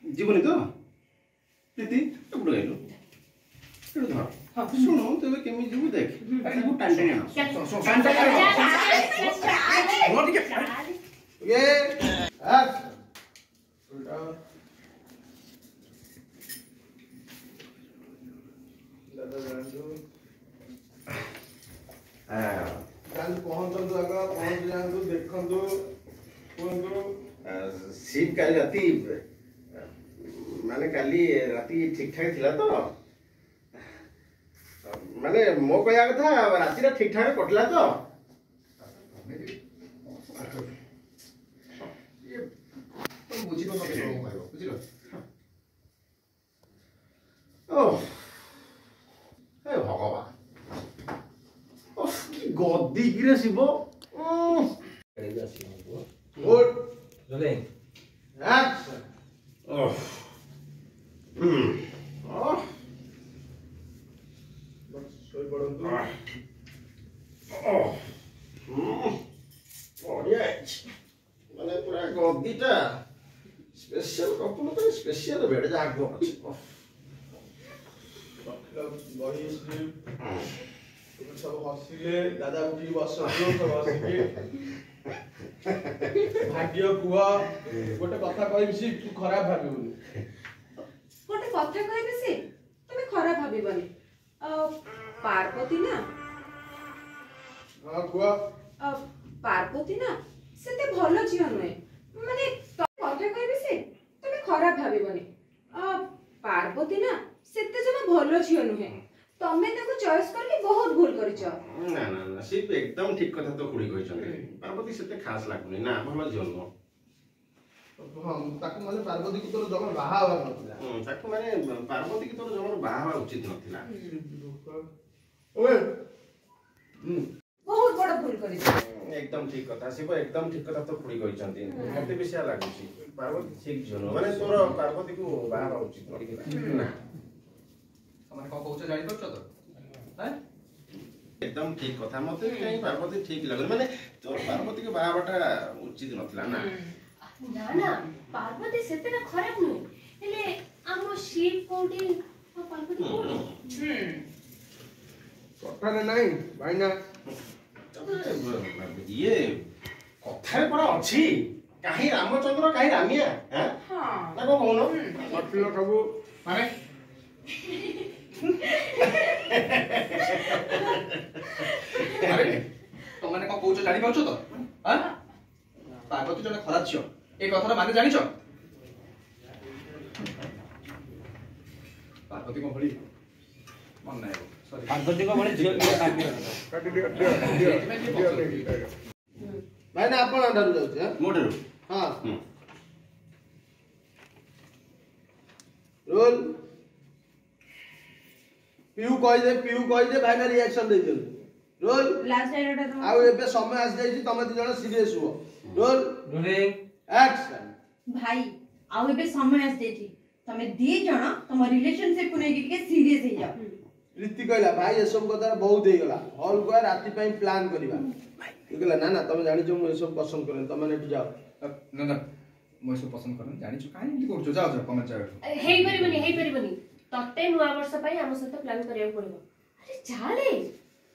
जीवनी तो प्रीति एपड़ गलु एटू धर शुणु तेरे केमी जीव देख अरे वो टान टान ये उल्टा दादा जानो काल पहुंचन जगह पहुंच जांतु देखंतु कोंतु सीट काली राती माने काली राती ठीक ठाक थिला तो माने मो कहया कथा राती रा ठीक ठाक कटला तो ये तुम बुझी तो मते कहबो बुझिलो ओ हे भगवान ओफ की गद्दी गिरे शिव करेगा शिव गुड रोलिंग एक्शन ओह ओह बस सोई पड़ंतु ओह बढ़िया माने पूरा गद्दीटा स्पेशल कपल पे स्पेशल बेड जागो अछि बही सब हसिले दादा उठी बसलो सब हसिके भाग्य पुआ गोटे कथा कहबी सी तू खराब भाबिबनी गोटे कथा कहबी सी तुम खराब भाबिबनी पार्वती ना हां कुआ पार्वती ना सेते भलो जियो नय माने कथा कहबी सी तुम खराब भाबिबनी पार्वती ना सेते जमा भलो जियो नहे तमे ताको चॉइस करके बहुत भूल करिछ ना ना ना सिर्फ एकदम ठीक कथा तो खुडी कहिछन पार्वती सेते खास लागुनी ना भलो जन्म हम ताको माने पार्वती की तोर जमा बाहा होवा नथिला ताको माने पार्वती की तोर जमा बाहा होवा उचित नथिला ओए बहुत बड़ भूल करिछ एकदम ठीक कथा शिव एकदम ठीक कथा तो खुडी कहिछन मते विषय लागुची पार्वती ठीक जन्म माने तोर पार्वती को बाहा होवा उचित नथिला ना माने को कहउछ जानि परछ तो हैं एकदम ठीक कथा मते कहीं पार्वती ठीक लागल माने तोर पार्वती के बाहाबाटा उचित नथिला ना ना ना पार्वती सेतेना खराब नु हेले हमो शिव कोडी पार्वती कोडी कथा रे नहीं भाईना ये कथा रे पड़ा अछि काहे रामचंद्र काहे रामिया हैं हां ना को कहनो कथिलो सब माने अरे तो माने को कहउछ जानि पाउछ तो हां पार्वती जने खराब छियो ए कथरा माने जानिछ पार्वती को भली मन नाही सॉरी पार्वती को भली झियो काटी दियो भाई ना आपण अंडर जाउछ मोडर हां रोल पीयू कहि दे भाई ना रिएक्शन दे दियो रोल लास्ट डायलॉग तो आ एबे समय आस जाई तमे दि जण सीरियस हो रोल रोलिंग एक्शन भाई आउ एबे समय आस जेठी तमे दी जण तम रिलेशनशिप को नेकी के सीरियस हे जाओ रीति कहला भाई ए सब कथा बहुत हे गला हॉल को राती पई प्लान करबा कहला ना ना तमे जानि जो मु ए सब पसंद करन तमे नेट जाओ ना ना मु ए सब पसंद करन जानि छु काहे इति करछो जाओ कमेंट जाओ हेई परिबनी तत्ते नुआ वर्ष पई हम सहित प्लान करिया पड़िबो अरे चाले